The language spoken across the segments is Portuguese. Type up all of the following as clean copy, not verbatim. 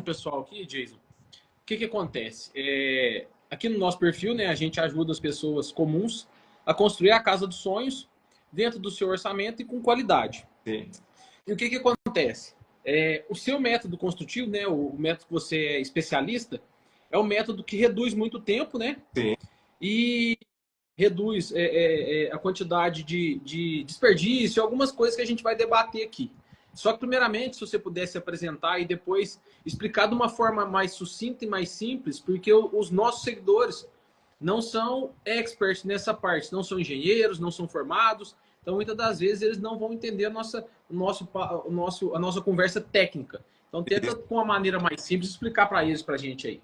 pessoal aqui, Jason, o que acontece? Aqui no nosso perfil, né, a gente ajuda as pessoas comuns a construir a casa dos sonhos dentro do seu orçamento e com qualidade. Sim. E o que acontece? O seu método construtivo, né, o método que você é especialista, é um método que reduz muito tempo, né? Sim. E reduz a quantidade de desperdício, algumas coisas que a gente vai debater aqui. Só que, primeiramente, se você pudesse apresentar e depois explicar de uma forma mais sucinta e mais simples, porque os nossos seguidores não são experts nessa parte, não são engenheiros, não são formados, então muitas das vezes eles não vão entender a nossa conversa técnica. Então tenta, com uma maneira mais simples, explicar para eles, para a gente aí.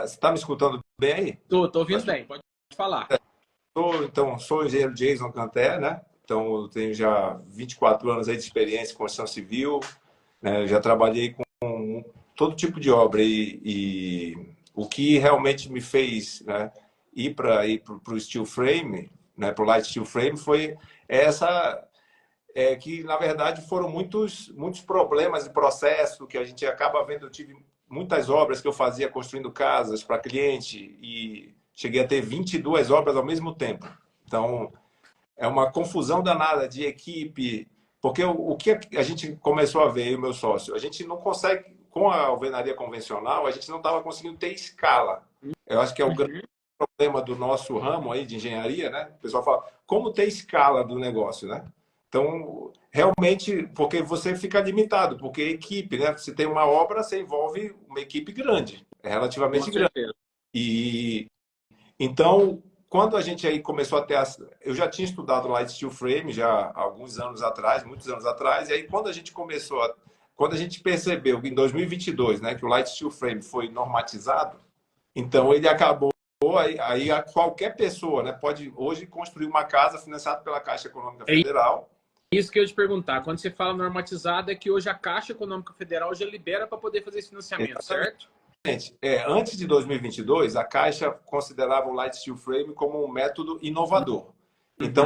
Você tá me escutando bem aí? Tô ouvindo bem, pode falar. Sou o engenheiro Jason Canté, né? Então, eu tenho já 24 anos aí de experiência em construção civil, né? Já trabalhei com todo tipo de obra e o que realmente me fez, né, ir para o steel frame, né, para o light steel frame, foi essa que, na verdade, foram muitos problemas de processo que a gente acaba vendo. Eu tive muitas obras que eu fazia construindo casas para cliente e cheguei a ter 22 obras ao mesmo tempo. Então, é uma confusão danada de equipe, porque o que a gente começou a ver, eu e o meu sócio, a gente não consegue, com a alvenaria convencional, a gente não estava conseguindo ter escala. Eu acho que é o grande problema do nosso ramo aí de engenharia, né? O pessoal fala, como ter escala do negócio, né? Então, realmente, porque você fica limitado, porque equipe, né? Você tem uma obra, você envolve uma equipe grande, Com relativamente grande. certeza. E então, quando a gente aí começou a ter eu já tinha estudado Light Steel Frame já há alguns anos atrás, muitos anos atrás, e aí quando a gente quando a gente percebeu que em 2022, né, que o Light Steel Frame foi normatizado, então ele acabou aí qualquer pessoa, né, pode hoje construir uma casa financiada pela Caixa Econômica É Federal. isso que eu ia te perguntar. Quando você fala normatizado, é que hoje a Caixa Econômica Federal já libera para poder fazer esse financiamento, Exatamente. certo? Antes de 2022, a Caixa considerava o Light Steel Frame como um método inovador. Então,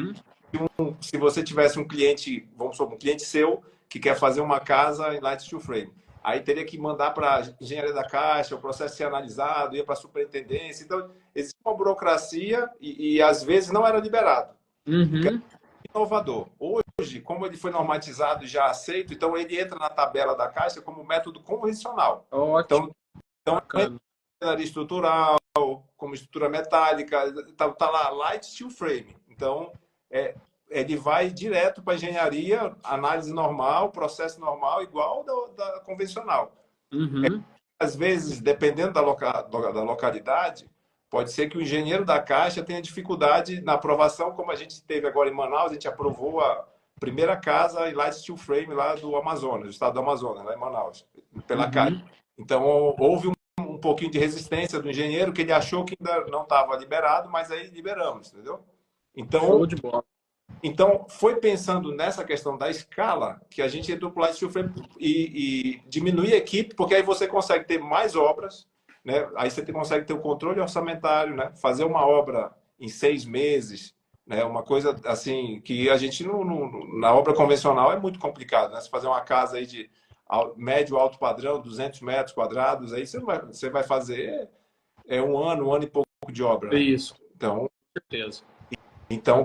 Uhum. se você tivesse um cliente, vamos supor, um cliente seu que quer fazer uma casa em Light Steel Frame, aí teria que mandar para a engenharia da Caixa, o processo ser analisado, ia para a superintendência. Então, existe uma burocracia e às vezes não era liberado. Uhum. Inovador. Hoje, como ele foi normatizado e já aceito, então ele entra na tabela da Caixa como método convencional. Ótimo, Então bacana. engenharia estrutural, como estrutura metálica, tá lá, light steel frame. Então, ele vai direto para a engenharia, análise normal, processo normal, igual da convencional. Uhum. Às vezes, dependendo da localidade, pode ser que o engenheiro da Caixa tenha dificuldade na aprovação, como a gente teve agora em Manaus, a gente aprovou a primeira casa em light steel frame lá do Amazonas, do estado do Amazonas, lá em Manaus, pela Caixa. Uhum. Então, houve um pouquinho de resistência do engenheiro, que ele achou que ainda não estava liberado, mas aí liberamos, entendeu? Show Então, de bola. foi pensando nessa questão da escala que a gente entrou para o Light Steel Frame e diminuir a equipe, porque aí você consegue ter mais obras, né? Aí você consegue ter o controle orçamentário, né? Fazer uma obra em 6 meses, né? Uma coisa assim que a gente na obra convencional é muito complicado, né? Você fazer uma casa aí de médio alto padrão, 200 metros quadrados, aí você vai fazer um ano e pouco de obra, né? Isso, com Então, certeza.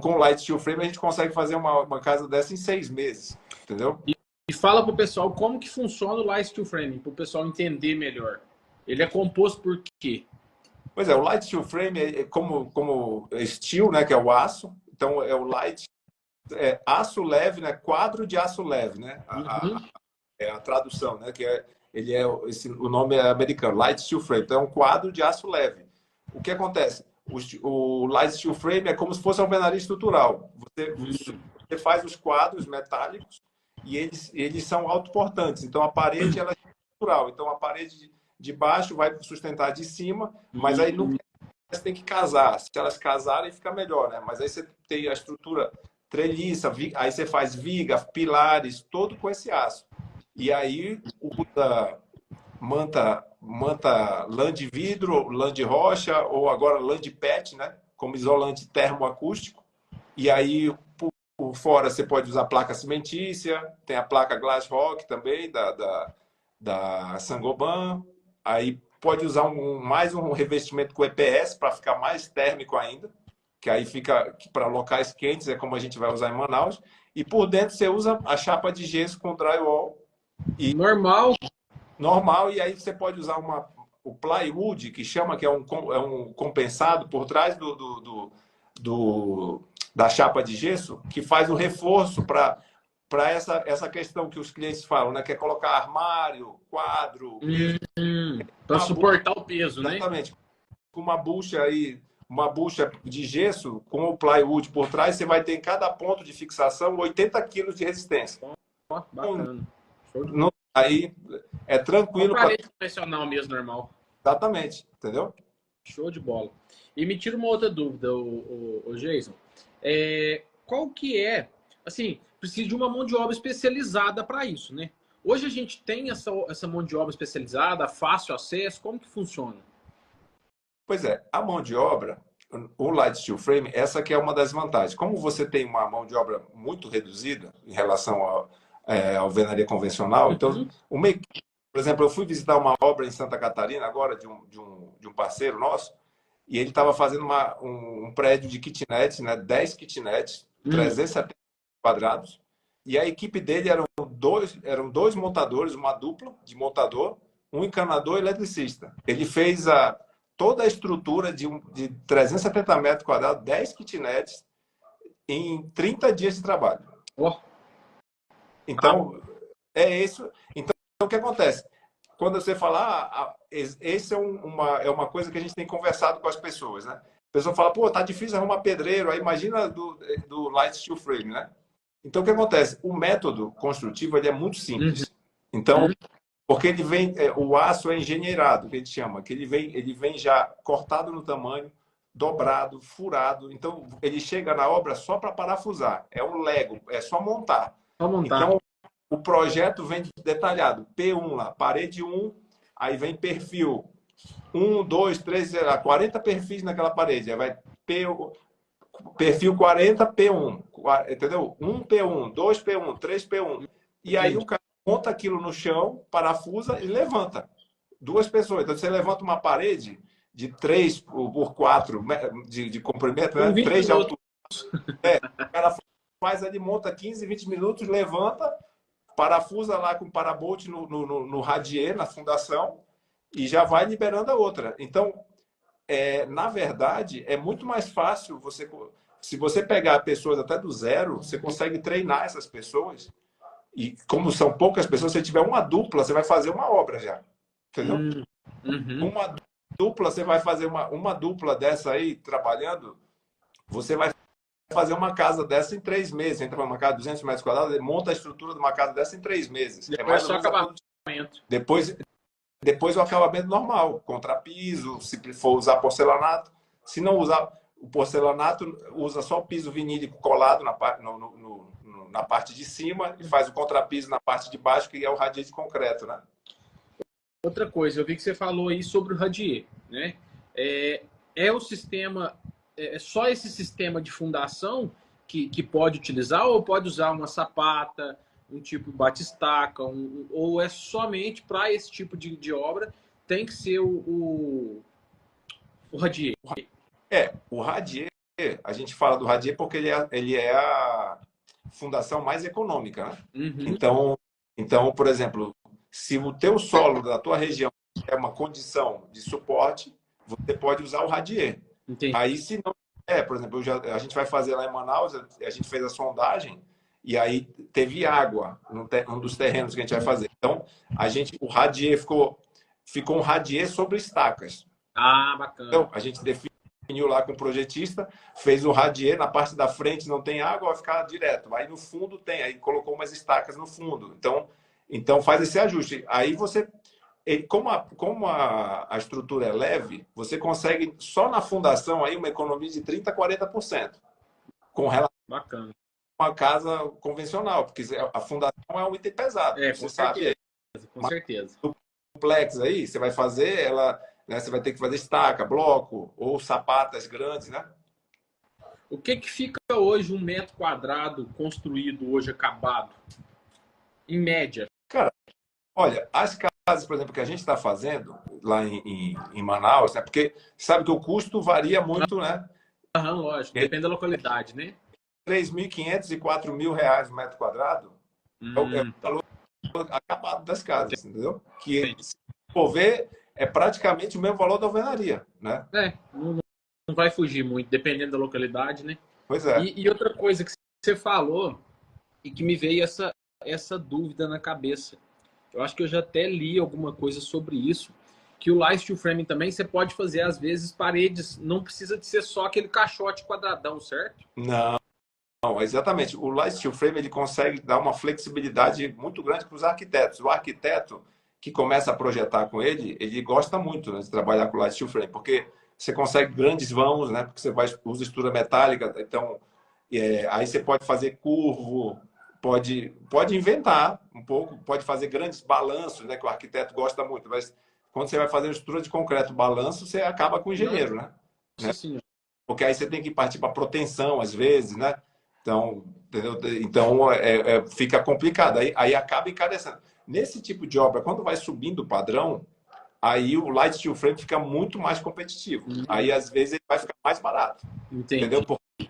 com o Light Steel Frame a gente consegue fazer uma casa dessa em 6 meses, entendeu? E fala pro pessoal como que funciona o Light Steel Framing, para o pessoal entender melhor. Ele é composto por quê? Pois é, o Light Steel Frame é como steel, né, que é o aço. Então é o light, aço leve, né, quadro de aço leve, né? Uhum. É a tradução, né, que o nome é americano, Light Steel Frame. Então é um quadro de aço leve. O que acontece? O Light Steel Frame é como se fosse uma alvenaria estrutural. Você faz os quadros metálicos e eles são autoportantes. Então a parede ela é estrutural. Então a parede de baixo vai sustentar de cima, mas aí no você tem que casar. Se elas casarem, fica melhor, né? Mas aí você tem a estrutura treliça, aí você faz viga, pilares, todo com esse aço. E aí usa manta lã de vidro, lã de rocha, ou agora lã de PET, né? Como isolante termoacústico. E aí, por fora, você pode usar placa cimentícia, tem a placa Glass Rock também, da Saint-Gobain, aí pode usar mais um revestimento com EPS para ficar mais térmico ainda, que aí fica para locais quentes, é como a gente vai usar em Manaus. E por dentro você usa a chapa de gesso com drywall. Normal. Normal, e aí você pode usar o plywood, que chama, que é um compensado por trás da chapa de gesso, que faz o reforço para essa questão que os clientes falam, né? Que é colocar armário, quadro, para suportar o peso, né? Exatamente. Com uma bucha aí, uma bucha de gesso, com o plywood por trás, você vai ter em cada ponto de fixação 80 quilos de resistência. Bacana. Aí é tranquilo. Uma parede convencional mesmo, normal. Exatamente, entendeu? Show de bola. E me tira uma outra dúvida, o Jason. Qual que é, assim, precisa de uma mão de obra especializada para isso, né? Hoje a gente tem essa mão de obra especializada, fácil acesso, como que funciona? Pois é, a mão de obra, o Light Steel Frame, essa que é uma das vantagens. Como você tem uma mão de obra muito reduzida em relação ao alvenaria convencional, então, por exemplo, eu fui visitar uma obra em Santa Catarina agora de um parceiro nosso, e ele estava fazendo um prédio de kitnet, né, 10 kitnets, 370 quadrados, e a equipe dele eram dois montadores, uma dupla de montador, um encanador e eletricista. Ele fez toda a estrutura de 370 metros quadrados, 10 kitnets, em 30 dias de trabalho. Oh. Então, é isso. Então, o que acontece? Quando você fala, esse é uma coisa que a gente tem conversado com as pessoas, né? A pessoa fala, pô, tá difícil arrumar pedreiro, aí imagina do Light Steel Frame, né? Então, o que acontece? O método construtivo ele é muito simples. Então, porque ele vem, o aço é engenheirado, que a gente chama, que ele vem já cortado no tamanho, dobrado, furado. Então, ele chega na obra só para parafusar. É um Lego, é só montar. Então, o projeto vem detalhado. P1 lá, parede 1, aí vem perfil 1, 2, 3, 40 perfis naquela parede. Aí vai perfil 40, P1, entendeu? 1 P1, 2 P1, 3 P1. E aí o cara monta aquilo no chão, parafusa e levanta. Duas pessoas. Então, você levanta uma parede de 3 por 4 de comprimento, né? 3 de altura. O cara faz ali, monta 15, 20 minutos, levanta, parafusa lá com parabolt no radier, na fundação, e já vai liberando a outra. Então, na verdade, é muito mais fácil se você pegar pessoas até do zero, você consegue treinar essas pessoas. E como são poucas pessoas, se você tiver uma dupla, você vai fazer uma obra já. Entendeu? Uma dupla, você vai fazer uma dupla dessa aí, trabalhando, você vai fazer uma casa dessa em 3 meses. Entra para uma casa de 200 metros quadrados, monta a estrutura de uma casa dessa em 3 meses. Depois só acabamento. Depois o acabamento normal, contrapiso, se for usar porcelanato. Se não usar o porcelanato, usa só o piso vinílico colado na parte de cima e faz o contrapiso na parte de baixo, que é o radier de concreto, né? Outra coisa, eu vi que você falou aí sobre o radier, né? O sistema, só esse sistema de fundação que pode utilizar, ou pode usar uma sapata, um tipo de batistaca, ou é somente para esse tipo de obra tem que ser o radier? O radier, a gente fala do radier porque ele é a fundação mais econômica, né? Então, por exemplo, se o teu solo da tua região é uma condição de suporte, você pode usar o radier. Entendi. Aí, se não por exemplo, a gente vai fazer lá em Manaus, a gente fez a sondagem e aí teve água num dos terrenos que a gente vai fazer. Então, o radier ficou um radier sobre estacas. Bacana. Então, a gente definiu lá com o projetista, fez o radier, na parte da frente não tem água, vai ficar direto. Aí no fundo tem, aí colocou umas estacas no fundo. Então faz esse ajuste. Aí você, como a estrutura é leve, você consegue só na fundação aí uma economia de 30%, 40%. Com relação Bacana. a uma casa convencional, porque a fundação é um item pesado. Com certeza. Com certeza. O duplex aí, você vai fazer ela, né, você vai ter que fazer estaca, bloco ou sapatas grandes, né? O que fica hoje 1 metro quadrado construído, hoje acabado? Em média. Cara, olha, as casas, por exemplo, que a gente está fazendo lá em Manaus, né? Porque sabe que o custo varia muito, né? Aham, lógico, depende da localidade, né? 3.500 e 4.000 reais o metro quadrado é o Hum, valor acabado das casas, entendeu? Que, entendi. se for ver, é praticamente o mesmo valor da alvenaria, né? Não vai fugir muito, dependendo da localidade, né? Pois é. E outra coisa que você falou e que me veio essa dúvida na cabeça. Eu acho que eu já até li alguma coisa sobre isso, que o light steel framing também você pode fazer, às vezes, paredes, não precisa de ser só aquele caixote quadradão, certo? Não, não, exatamente. O Light Steel Frame ele consegue dar uma flexibilidade muito grande para os arquitetos. O arquiteto que começa a projetar com ele gosta muito, né, de trabalhar com o Light Steel Frame, porque você consegue grandes vãos, né? Porque você usa estrutura metálica, então aí você pode fazer curvo, pode inventar um pouco, pode fazer grandes balanços, né? Que o arquiteto gosta muito, mas quando você vai fazer uma estrutura de concreto balanço, você acaba com o engenheiro, né? Nossa senhora. Porque aí você tem que partir para proteção às vezes, né? Então, entendeu? Então fica complicado. Aí acaba encarecendo. Nesse tipo de obra, quando vai subindo o padrão, aí o light steel frame fica muito mais competitivo. Aí às vezes ele vai ficar mais barato, entendeu? Entendi. Porque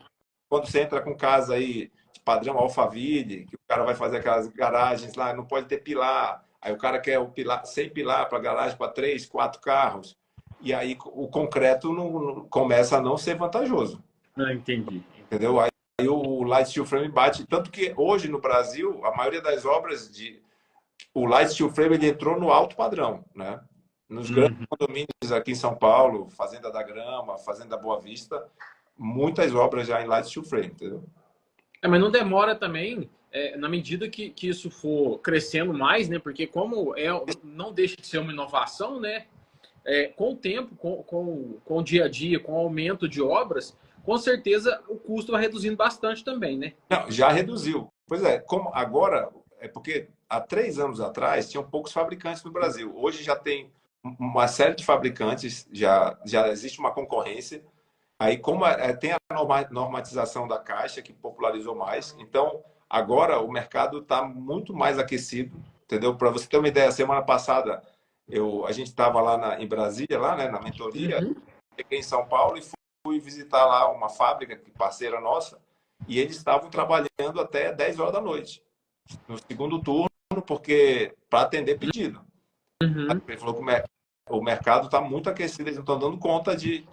quando você entra com casa aí de padrão Alphaville, que o cara vai fazer aquelas garagens lá, não pode ter pilar. Aí o cara quer o pilar sem pilar para garagem para 3, 4 carros. E aí o concreto começa a não ser vantajoso, Ah, entendi. entendeu? Aí o light steel frame bate, tanto que hoje no Brasil a maioria das obras de o light steel frame ele entrou no alto padrão, né? Nos grandes Uhum. condomínios aqui em São Paulo, Fazenda da Grama, Fazenda Boa Vista, muitas obras já em light steel frame, entendeu? Mas não demora também, na medida que isso for crescendo mais, né? Porque como não deixa de ser uma inovação, né? Com o tempo, com o dia a dia, com o aumento de obras, com certeza o custo vai reduzindo bastante também, né? Não, já reduziu. Pois é, como agora é porque há 3 anos atrás tinham poucos fabricantes no Brasil. Hoje já tem uma série de fabricantes, já existe uma concorrência. Aí, como tem a normatização da Caixa, que popularizou mais, então agora o mercado está muito mais aquecido, entendeu? Para você ter uma ideia, semana passada a gente estava lá em Brasília, lá, né, na mentoria, Uhum. cheguei em São Paulo e fui visitar lá uma fábrica, parceira nossa, e eles estavam trabalhando até 10 horas da noite, no segundo turno, porque para atender pedido. Uhum. Ele falou que o mercado está muito aquecido, eles não estão dando conta de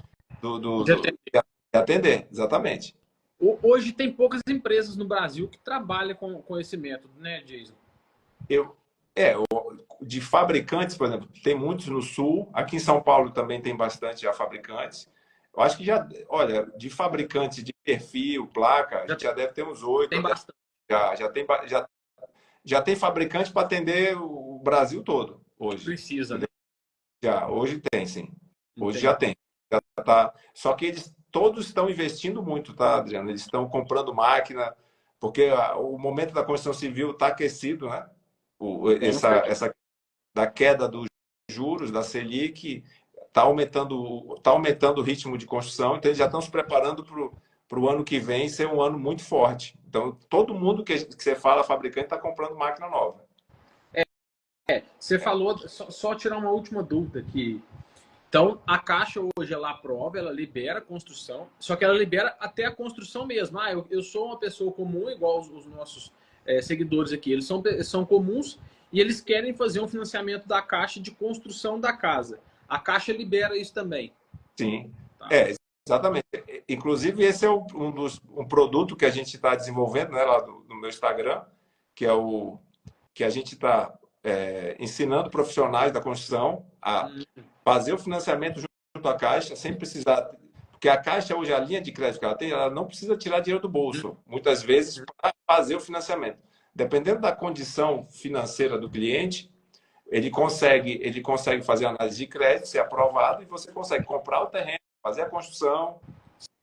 atender, exatamente. Hoje tem poucas empresas no Brasil que trabalham com esse método, né, Jason? Eu, é, de fabricantes, por exemplo, tem muitos no sul, aqui em São Paulo também tem bastante já fabricantes. Eu acho que já, olha, de fabricantes de perfil, placa, a Já gente já deve ter uns 8 tem ou 10. bastante. Já tem fabricante para atender o Brasil todo hoje. Precisa, né? Entendeu? Já, hoje tem, sim. Hoje já Entendi. tem. Já tá, só que eles todos estão investindo muito, tá, Adriano? Eles estão comprando máquina, porque o momento da construção civil está aquecido, né? Com certeza. Essa da queda dos juros, da Selic, tá aumentando o ritmo de construção, então eles já estão se preparando para o ano que vem ser um ano muito forte. Então, todo mundo que você fala, fabricante, está comprando máquina nova. Você falou, só tirar uma última dúvida aqui. Então, a Caixa hoje ela aprova, ela libera a construção, só que ela libera até a construção mesmo. Eu sou uma pessoa comum, igual os nossos seguidores aqui. Eles são comuns e eles querem fazer um financiamento da Caixa de construção da casa. A Caixa libera isso também. Sim, Tá? exatamente. Inclusive, esse é um produto que a gente está desenvolvendo, né, lá no meu Instagram, que é o que a gente está ensinando profissionais da construção a fazer o financiamento junto à Caixa, sem precisar. Porque a Caixa, hoje, a linha de crédito que ela tem, ela não precisa tirar dinheiro do bolso, muitas vezes, para fazer o financiamento. Dependendo da condição financeira do cliente, ele consegue fazer a análise de crédito, ser aprovado, e você consegue comprar o terreno, fazer a construção,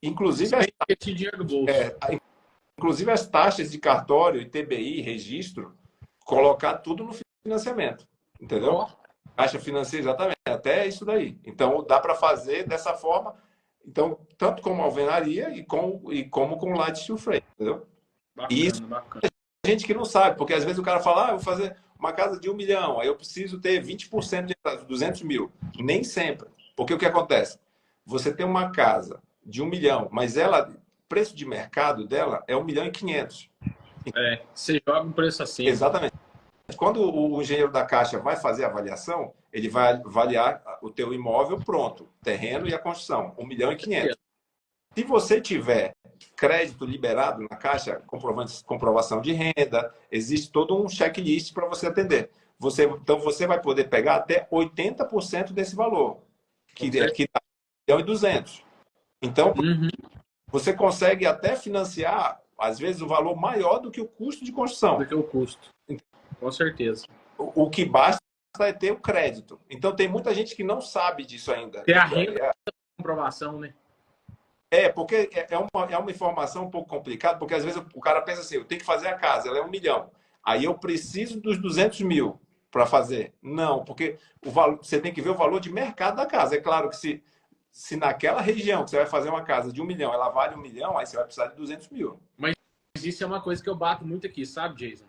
inclusive as, Sem esse dinheiro do bolso. inclusive as taxas de cartório, ITBI, registro, colocar tudo no financiamento, entendeu? Ó, Caixa financeira, exatamente, até isso daí. Então, dá para fazer dessa forma, então, tanto como alvenaria como com light steel frame, entendeu? E isso bacana, bacana. tem gente que não sabe, porque às vezes o cara fala, eu vou fazer uma casa de 1 milhão, aí eu preciso ter 20% de 200 mil. Nem sempre. Porque o que acontece? Você tem uma casa de 1 milhão, mas ela, o preço de mercado dela é 1 milhão e 500. Você joga um preço assim. Exatamente. Quando o engenheiro da Caixa vai fazer a avaliação, ele vai avaliar o teu imóvel pronto, terreno e a construção, 1 milhão e 500. Se você tiver crédito liberado na Caixa, comprovação de renda, existe todo um checklist para você atender. Então, você vai poder pegar até 80% desse valor, que dá 1 milhão e 200. Então, você consegue até financiar, às vezes, o valor maior do que o custo de construção. Do que o custo. Com certeza. O que basta é ter o crédito. Então, tem muita gente que não sabe disso ainda. Ter a renda da comprovação, né? Porque é uma informação um pouco complicada, porque às vezes o cara pensa assim, eu tenho que fazer a casa, ela é 1 milhão. Aí eu preciso dos 200 mil para fazer. Não, porque você tem que ver o valor de mercado da casa. É claro que se naquela região que você vai fazer uma casa de 1 milhão, ela vale 1 milhão, aí você vai precisar de 200 mil. Mas isso é uma coisa que eu bato muito aqui, sabe, Jason?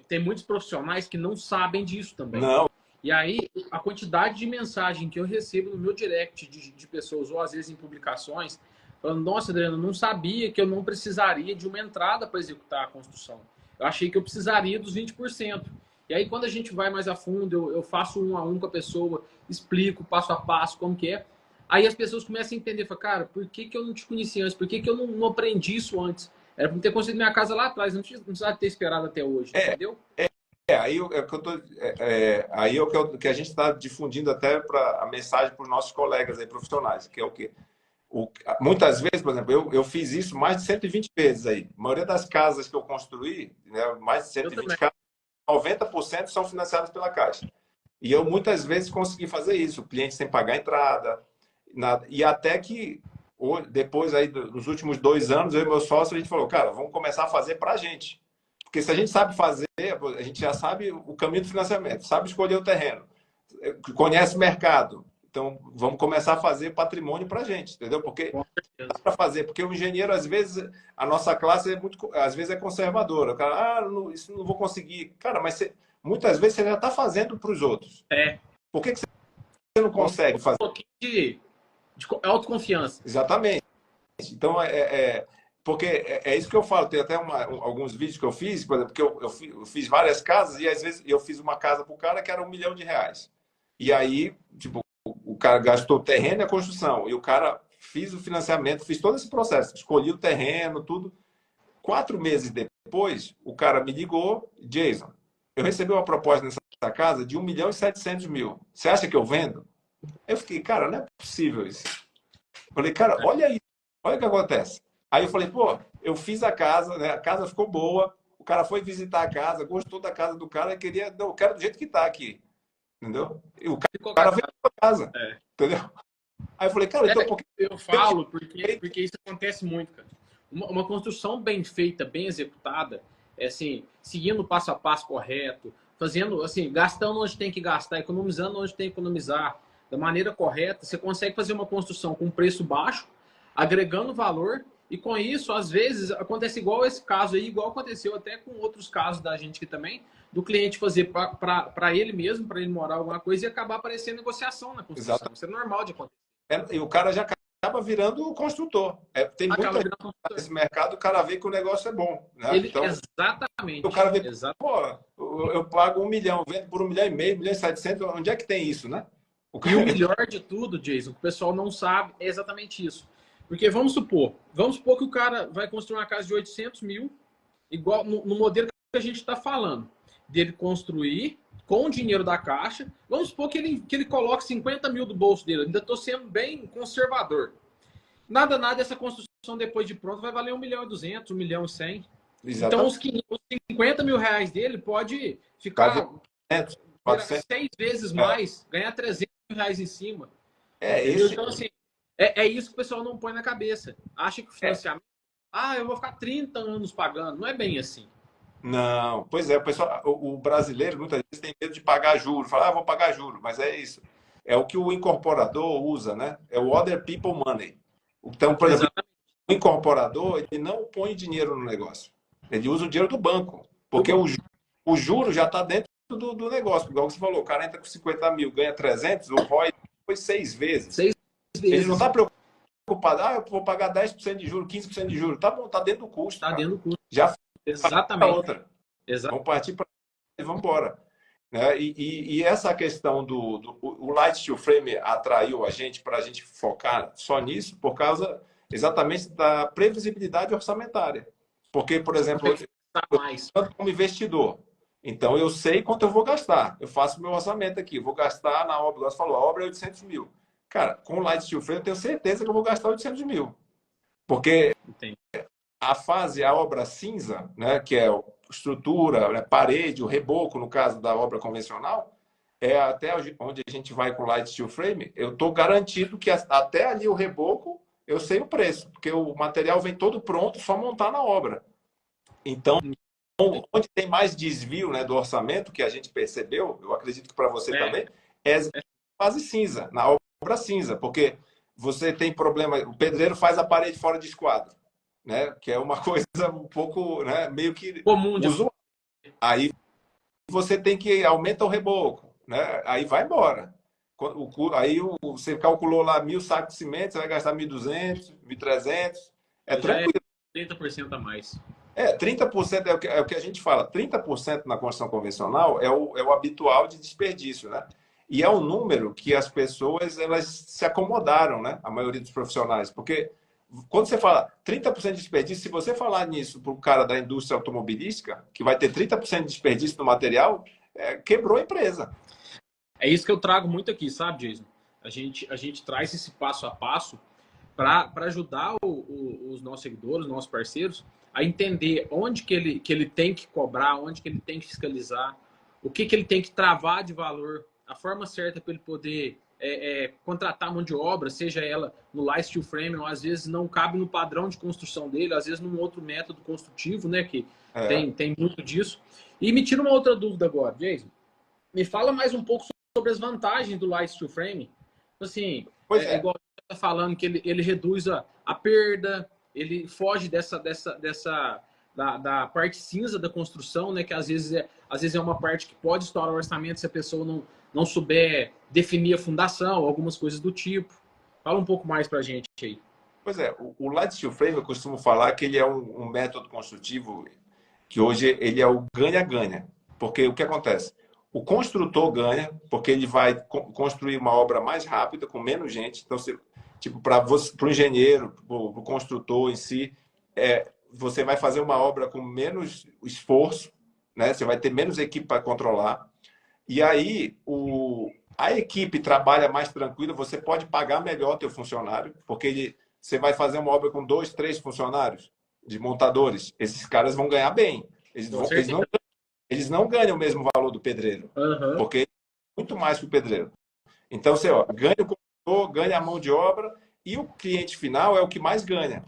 Tem muitos profissionais que não sabem disso também. Não. E aí, a quantidade de mensagem que eu recebo no meu direct de pessoas, ou às vezes em publicações, falando, nossa, Adriano, eu não sabia que eu não precisaria de uma entrada para executar a construção. Eu achei que eu precisaria dos 20%. E aí, quando a gente vai mais a fundo, eu faço 1 a 1 com a pessoa, explico passo a passo como que é. Aí as pessoas começam a entender, falam, cara, por que eu não te conheci antes? Por que eu não aprendi isso antes? Era para ter conseguido minha casa lá atrás, não precisava ter esperado até hoje, entendeu? Aí é o que a gente está difundindo até para a mensagem para os nossos colegas aí, profissionais, que é o quê? Muitas vezes, por exemplo, eu fiz isso mais de 120 vezes aí. A maioria das casas que eu construí, né, mais de 120 casas, 90% são financiadas pela Caixa. E eu muitas vezes consegui fazer isso, o cliente sem pagar entrada. E até que depois aí, nos últimos 2 anos, eu e meu sócio, a gente falou, cara, vamos começar a fazer para a gente. Porque se a gente sabe fazer, a gente já sabe o caminho do financiamento, sabe escolher o terreno, conhece o mercado. Então, vamos começar a fazer patrimônio para a gente, entendeu? Porque dá para fazer, porque o engenheiro, às vezes, a nossa classe às vezes é conservadora. O cara, isso não vou conseguir. Cara, mas muitas vezes você já está fazendo para os outros. Por que você não consegue fazer? Um pouquinho de autoconfiança. Exatamente. Então, porque é isso que eu falo. Tem até alguns vídeos que eu fiz, por exemplo, porque eu fiz várias casas e às vezes eu fiz uma casa para o cara que era R$1 milhão. E aí, tipo, o cara gastou o terreno e a construção. E o cara fez o financiamento, fiz todo esse processo. Escolhi o terreno, tudo. 4 meses depois, o cara me ligou, Jason, eu recebi uma proposta nessa casa de 1.700.000. Você acha que eu vendo? Eu fiquei, cara, não é possível isso. Falei, cara, olha isso. Olha o que acontece. Aí eu falei, pô, eu fiz a casa, né? A casa ficou boa. O cara foi visitar a casa, gostou da casa do cara e queria, não, eu quero do jeito que tá aqui. Entendeu? E o cara veio para casa. Entendeu? Aí eu falei, cara, então por que... Eu falo porque isso acontece muito, cara. Uma construção bem feita, bem executada, assim, seguindo o passo a passo correto, fazendo, assim, gastando onde tem que gastar, economizando onde tem que economizar, da maneira correta, você consegue fazer uma construção com preço baixo, agregando valor, e com isso, às vezes, acontece igual esse caso aí, igual aconteceu até com outros casos da gente aqui também, do cliente fazer para ele mesmo, para ele morar alguma coisa, e acabar aparecendo negociação na construção. Exato. Isso é normal de acontecer. E o cara já acaba virando construtor. Tem muita gente nesse mercado, o cara vê que o negócio é bom. Né? Então, exatamente. O cara vê, pô, eu pago 1 milhão, vendo por 1,5 milhão, 1.700.000, onde é que tem isso, né? E o melhor de tudo, Jason, que o pessoal não sabe, é exatamente isso. Porque vamos supor que o cara vai construir uma casa de 800 mil, igual no modelo que a gente está falando, dele construir com o dinheiro da Caixa. Vamos supor que ele coloque 50 mil do bolso dele. Ainda estou sendo bem conservador. Nada, essa construção depois de pronto vai valer 1.200.000, 1.100.000. Então, os 50 mil reais dele pode ficar 6 vezes mais, ganhar 300 mil reais em cima. Então, assim, é isso que o pessoal não põe na cabeça. Acha que o financiamento... eu vou ficar 30 anos pagando. Não é bem assim. Não, pois é, o brasileiro muitas vezes tem medo de pagar juros, fala, vou pagar juros, mas é isso. É o que o incorporador usa, né? É o other people money. Então, por exemplo, o incorporador, ele não põe dinheiro no negócio. Ele usa o dinheiro do banco, porque o juro já está dentro do negócio. Igual você falou, o cara entra com 50 mil, ganha 300, o ROI foi 6 vezes. 6 Ele não vezes. está preocupado, eu vou pagar 10% de juros, 15% de juros. Tá bom, tá dentro do custo, Tá cara. dentro do custo. Já foi para Exatamente. outra. Vamos partir para e vamos embora. Né? E essa questão o Light Steel Frame atraiu a gente para a gente focar só nisso por causa exatamente da previsibilidade orçamentária. Porque, por exemplo, eu como investidor, então eu sei quanto eu vou gastar. Eu faço meu orçamento aqui, eu vou gastar na obra, você falou, a obra é 800 mil. Cara, com o Light Steel Frame eu tenho certeza que eu vou gastar 800 mil. Porque a obra cinza, né, que é estrutura, né, parede, o reboco, no caso da obra convencional, é até onde a gente vai com Light Steel Frame, eu estou garantido que até ali o reboco, eu sei o preço, porque o material vem todo pronto, só montar na obra. Então, onde tem mais desvio, né, do orçamento, que a gente percebeu, eu acredito que para você também, é a fase cinza, na obra cinza, porque você tem problema, o pedreiro faz a parede fora de esquadro, né, que é uma coisa um pouco, né, meio que comum de usual. Aí você tem que aumentar o reboco, né, aí vai embora. Aí você calculou lá 1.000 sacos de cimento, você vai gastar 1.200, 1.300, é tranquilo. 30% a mais. 30% é o que a gente fala. 30% na construção convencional é o habitual de desperdício, né? E é um número que as pessoas elas se acomodaram, né? A maioria dos profissionais. Porque quando você fala 30% de desperdício, se você falar nisso para o cara da indústria automobilística, que vai ter 30% de desperdício no material, quebrou a empresa. É isso que eu trago muito aqui, sabe, Jason? A gente traz esse passo a passo para ajudar os nossos seguidores, os nossos parceiros, a entender onde que ele tem que cobrar, onde que ele tem que fiscalizar, o que ele tem que travar de valor, a forma certa para ele poder contratar mão de obra, seja ela no Light Steel Frame, ou às vezes não cabe no padrão de construção dele, às vezes num outro método construtivo, né, que tem muito disso. E me tira uma outra dúvida agora, Jason. Me fala mais um pouco sobre as vantagens do Light Steel Frame. Assim, igual você está falando, que ele reduz a perda, ele foge da parte cinza da construção, né? Que às vezes é uma parte que pode estourar o orçamento se a pessoa não souber definir a fundação, algumas coisas do tipo. Fala um pouco mais para a gente aí. Pois é, o Light Steel Frame eu costumo falar que ele é um método construtivo que hoje ele é o ganha-ganha. Porque o que acontece? O construtor ganha, porque ele vai construir uma obra mais rápida, com menos gente. Então, tipo, para o engenheiro, para o construtor em si, você vai fazer uma obra com menos esforço, né? Você vai ter menos equipe para controlar. E aí, a equipe trabalha mais tranquila, você pode pagar melhor teu funcionário, porque você vai fazer uma obra com 2, 3 funcionários de montadores. Esses caras vão ganhar bem. Eles não ganham o mesmo valor do pedreiro, porque é muito mais que o pedreiro. Então, você ganha o construtor, ganha a mão de obra e o cliente final é o que mais ganha.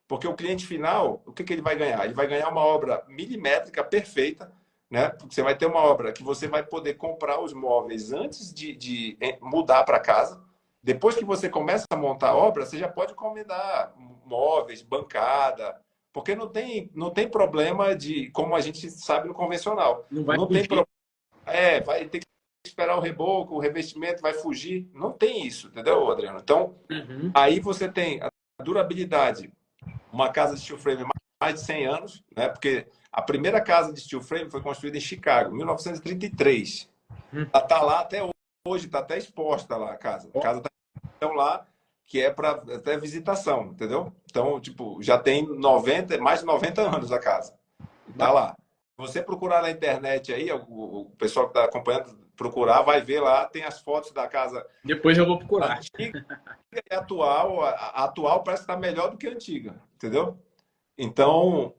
Porque o cliente final, o que ele vai ganhar? Ele vai ganhar uma obra milimétrica perfeita, né? Porque você vai ter uma obra que você vai poder comprar os móveis antes de mudar para casa. Depois que você começa a montar a obra, você já pode encomendar móveis, bancada, porque não tem problema de, como a gente sabe no convencional. Não tem problema. Vai ter que esperar o reboco, o revestimento vai fugir. Não tem isso, entendeu, Adriano? Então, aí você tem a durabilidade. Uma casa de steel frame mais de 100 anos, né? Porque a primeira casa de steel frame foi construída em Chicago, em 1933. Está lá até hoje, está até exposta lá a casa. A casa está lá, que é para até visitação, entendeu? Então, tipo, já tem mais de 90 anos a casa. Está lá. Você procurar na internet aí, o pessoal que está acompanhando, procurar, vai ver lá, tem as fotos da casa. Depois eu vou procurar. Antiga e atual. A atual parece estar melhor do que a antiga, entendeu? Então,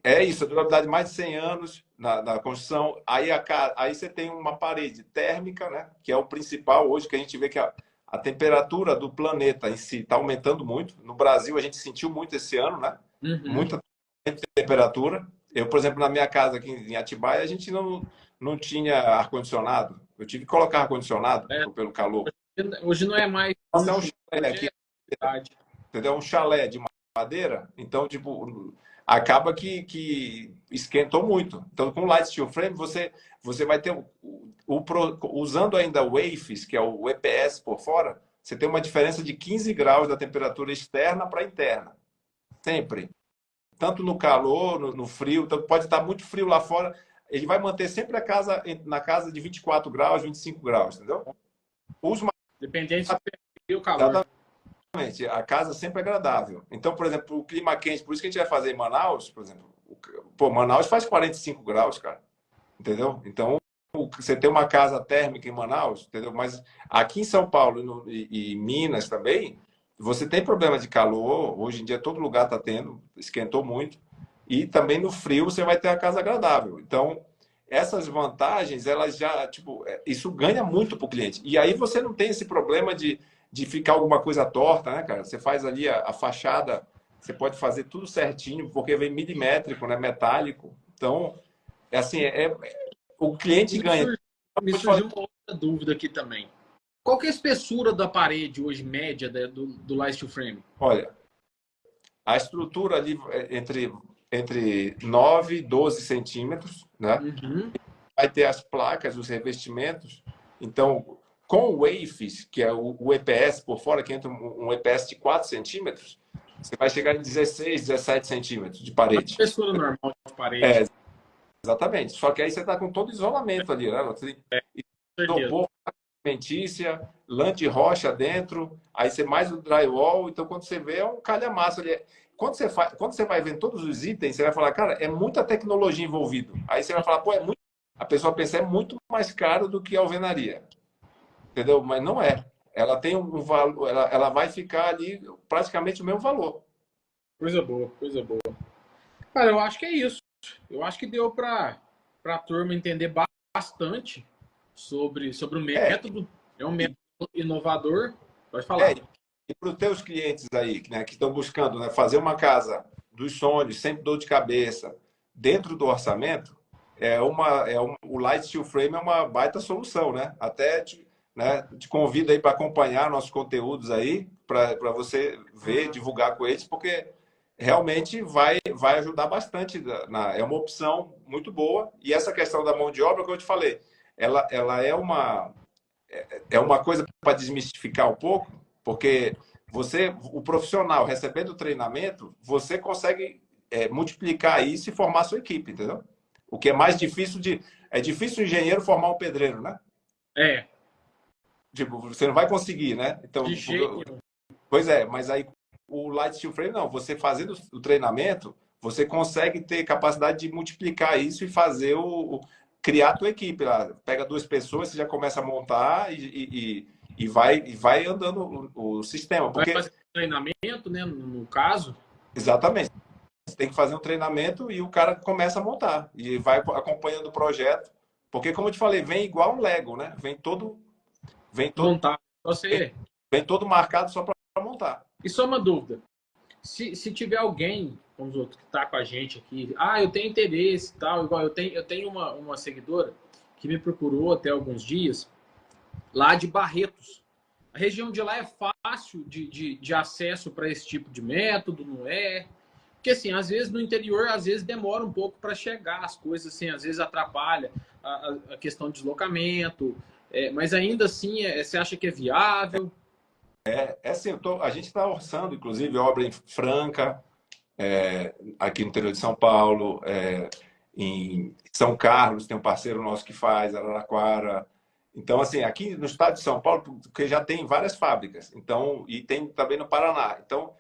é isso, a durabilidade de mais de 100 anos na construção. Aí você tem uma parede térmica, né? Que é o principal hoje, que a gente vê que a temperatura do planeta em si está aumentando muito. No Brasil, a gente sentiu muito esse ano, né? Muita temperatura. Eu, por exemplo, na minha casa aqui em Atibaia, a gente não tinha ar-condicionado. Eu tive que colocar ar-condicionado pelo calor. Hoje não é mais. É um chalé aqui, entendeu? Um chalé de madeira. Então, tipo, acaba que esquentou muito. Então, com o Light Steel Frame, você vai ter, usando ainda o WAFES, que é o EPS por fora, você tem uma diferença de 15 graus da temperatura externa para interna. Sempre. Tanto no calor, no frio. Então, pode estar muito frio lá fora. Ele vai manter sempre a casa na casa de 24 graus, 25 graus, entendeu? Dependente do frio ou calor. Exatamente. A casa sempre é agradável. Então, por exemplo, o clima quente, por isso que a gente vai fazer em Manaus, por exemplo. Pô, Manaus faz 45 graus, cara. Entendeu? Então, você tem uma casa térmica em Manaus, entendeu? Mas aqui em São Paulo e Minas também, você tem problema de calor. Hoje em dia, todo lugar está tendo, esquentou muito. E também no frio, você vai ter a casa agradável. Então, essas vantagens, elas já, tipo, isso ganha muito para o cliente. E aí você não tem esse problema de ficar alguma coisa torta, né, cara? Você faz ali a fachada, você pode fazer tudo certinho, porque vem milimétrico, né, metálico. Então, é assim, o cliente ganha. Me surgiu uma outra dúvida aqui também. Qual que é a espessura da parede hoje, média, do Light Steel Frame? Olha, a estrutura ali entre 9 e 12 centímetros, né? Uhum. Vai ter as placas, os revestimentos. Então, com o WAFES, que é o EPS por fora, que entra um EPS de 4 centímetros, você vai chegar em 16, 17 centímetros de parede. Espessura normal de parede. Exatamente. Só que aí você está com todo isolamento ali, né? Você tem isopor, alimentícia, lã de rocha dentro, aí você mais o drywall. Então, quando você vê, é um calhamaço ali. Quando você vai vendo todos os itens, você vai falar, cara, é muita tecnologia envolvida. Aí você vai falar, pô, a pessoa pensa, é muito mais caro do que a alvenaria. Entendeu? Mas não é. Ela tem um valor, ela vai ficar ali praticamente o mesmo valor. Coisa boa, coisa boa. Cara, eu acho que é isso. Eu acho que deu para a turma entender bastante sobre o método. É um método inovador. Pode falar. E para os teus clientes aí, né, que estão buscando, né, fazer uma casa dos sonhos, sem dor de cabeça, dentro do orçamento, o Light Steel Frame é uma baita solução, né? Até te convido aí para acompanhar nossos conteúdos aí, para você ver, divulgar com eles, porque realmente vai ajudar bastante. É uma opção muito boa. E essa questão da mão de obra, que eu te falei, ela é uma coisa para desmistificar um pouco, porque o profissional recebendo treinamento, você consegue multiplicar isso e formar a sua equipe, entendeu? O que é mais difícil é difícil o engenheiro formar um pedreiro, né? Tipo, você não vai conseguir, né? Então, pois é, mas aí o Light Steel Frame não, você fazendo o treinamento, você consegue ter capacidade de multiplicar isso e fazer criar a tua equipe lá. Pega 2 pessoas, você já começa a montar e vai andando o sistema. Porque... Vai fazer treinamento, né? No caso. Exatamente. Você tem que fazer um treinamento e o cara começa a montar. E vai acompanhando o projeto. Porque, como eu te falei, vem igual um Lego, né? Vem todo montar. Vem todo marcado só para montar. E só uma dúvida. Se tiver alguém, vamos dizer, que está com a gente aqui, eu tenho interesse e tal, igual eu tenho uma seguidora que me procurou até alguns dias, lá de Barretos. A região de lá é fácil de acesso para esse tipo de método, não é? Porque, assim, às vezes no interior, às vezes demora um pouco para chegar as coisas, assim, às vezes atrapalha a questão de deslocamento, mas ainda assim, você acha que é viável? Assim, a gente está orçando, inclusive, obra em Franca, aqui no interior de São Paulo, em São Carlos, tem um parceiro nosso que faz, Araraquara. Então, assim, aqui no estado de São Paulo, porque já tem várias fábricas, então, e tem também no Paraná. Então,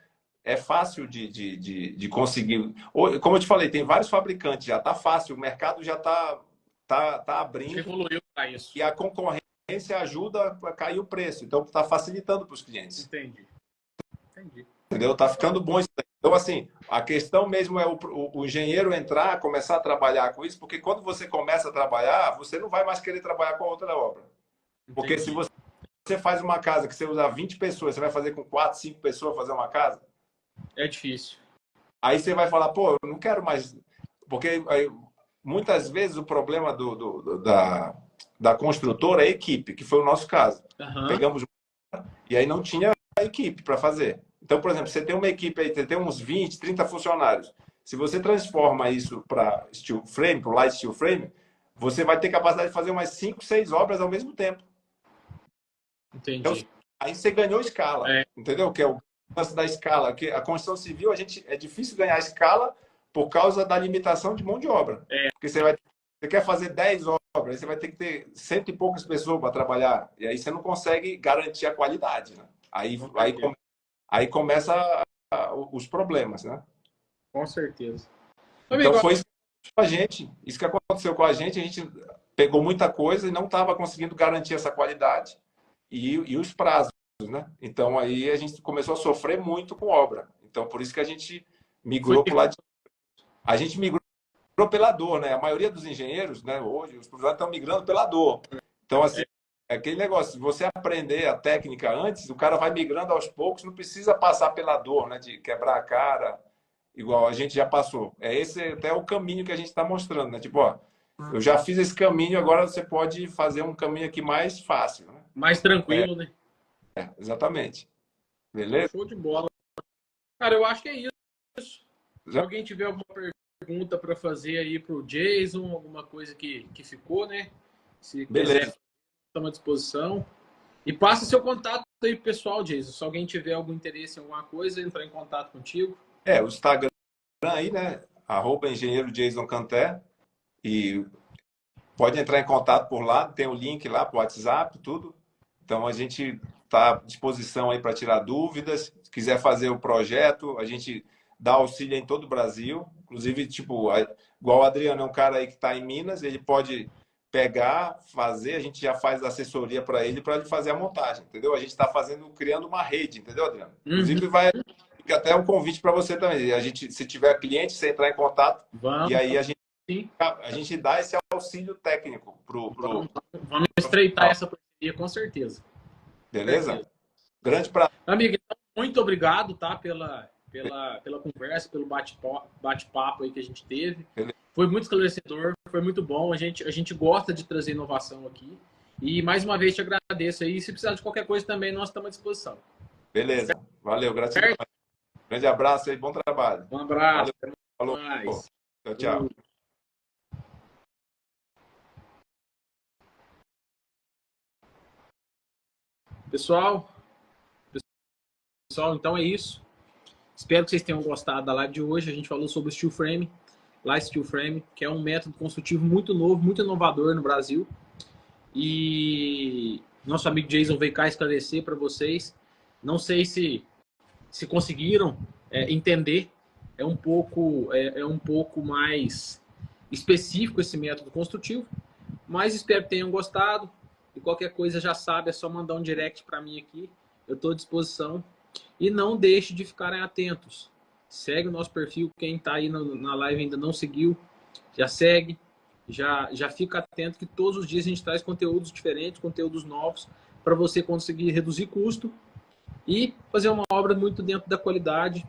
é fácil de conseguir. Como eu te falei, tem vários fabricantes, já está fácil, o mercado já está abrindo. Evoluiu para isso. E a concorrência ajuda a cair o preço. Então, está facilitando para os clientes. Entendi. Entendeu? Está ficando bom isso. Então, assim, a questão mesmo é o engenheiro entrar, começar a trabalhar com isso, porque quando você começa a trabalhar, você não vai mais querer trabalhar com a outra obra. Porque Entendi. se você faz uma casa que você usa 20 pessoas, você vai fazer com 4, 5 pessoas fazer uma casa? É difícil. Aí você vai falar, pô, eu não quero mais... Porque muitas vezes o problema da construtora é a equipe, que foi o nosso caso. Pegamos e aí não tinha equipe para fazer. Então, por exemplo, você tem uma equipe aí, você tem uns 20, 30 funcionários. Se você transforma isso para steel frame, para light steel frame, você vai ter capacidade de fazer umas 5, 6 obras ao mesmo tempo. Então, Entendi. aí você ganhou escala, entendeu? Que é o lance da escala. Que a construção civil, é difícil ganhar escala por causa da limitação de mão de obra. Porque você quer fazer 10 obras, aí você vai ter que ter 100 e poucas pessoas para trabalhar. E aí você não consegue garantir a qualidade, né? Aí começa os problemas, né? Com certeza. Então foi isso com a gente. Isso que aconteceu com a gente pegou muita coisa e não estava conseguindo garantir essa qualidade e os prazos, né? Então aí a gente começou a sofrer muito com obra. Então por isso que a gente migrou para o lado de... A gente migrou pela dor, né? A maioria dos engenheiros, né, hoje, os profissionais estão migrando pela dor. Então, assim, é aquele negócio, se você aprender a técnica antes, o cara vai migrando aos poucos, não precisa passar pela dor, né, de quebrar a cara, igual a gente já passou. Esse até o caminho que a gente está mostrando, né? Tipo, ó, eu já fiz esse caminho, agora você pode fazer um caminho aqui mais fácil, né? Mais tranquilo, né? Exatamente. Beleza? Show de bola. Cara, eu acho que é isso. Se alguém tiver alguma pergunta para fazer aí para o Jason, alguma coisa que ficou, né? Se quiser, estamos à disposição. E passa seu contato aí, pessoal, Jason. Se alguém tiver algum interesse em alguma coisa, entrar em contato contigo. O Instagram aí, né? @engenheiro_Jason_Canté. E pode entrar em contato por lá, tem o link lá para o WhatsApp, tudo. Então a gente está à disposição aí para tirar dúvidas. Se quiser fazer o projeto, a gente dá auxílio em todo o Brasil. Inclusive, tipo, igual o Adriano é um cara aí que está em Minas, ele pode pegar, fazer, a gente já faz assessoria para ele fazer a montagem, entendeu? A gente está criando uma rede, entendeu, Adriano? Inclusive, fica até um convite para você também. A gente, se tiver cliente, você entrar em contato, e aí a gente dá esse auxílio técnico Vamos estreitar essa parceria, com certeza. Beleza? Grande prazer. Amigo, muito obrigado, tá? Pela conversa, pelo bate-papo aí que a gente teve. Beleza. Foi muito esclarecedor, foi muito bom. A gente gosta de trazer inovação aqui. E mais uma vez te agradeço aí. Se precisar de qualquer coisa também, nós estamos à disposição. Beleza. Valeu, gratidão. Grande abraço aí, bom trabalho. Um abraço. Valeu. Falou. Tchau. Pessoal, então é isso. Espero que vocês tenham gostado da live de hoje. A gente falou sobre o Steel Frame, Light Steel Frame, que é um método construtivo muito novo, muito inovador no Brasil. E nosso amigo Jason veio cá esclarecer para vocês. Não sei se conseguiram entender. É um pouco mais específico esse método construtivo, mas espero que tenham gostado. E qualquer coisa já sabe, é só mandar um direct para mim aqui. Eu estou à disposição. E não deixe de ficarem atentos. Segue o nosso perfil. Quem está aí na live ainda não seguiu, já segue. Já fica atento que todos os dias a gente traz conteúdos diferentes, conteúdos novos, para você conseguir reduzir custo e fazer uma obra muito dentro da qualidade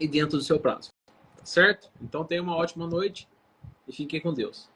e dentro do seu prazo. Tá certo? Então tenha uma ótima noite e fiquem com Deus.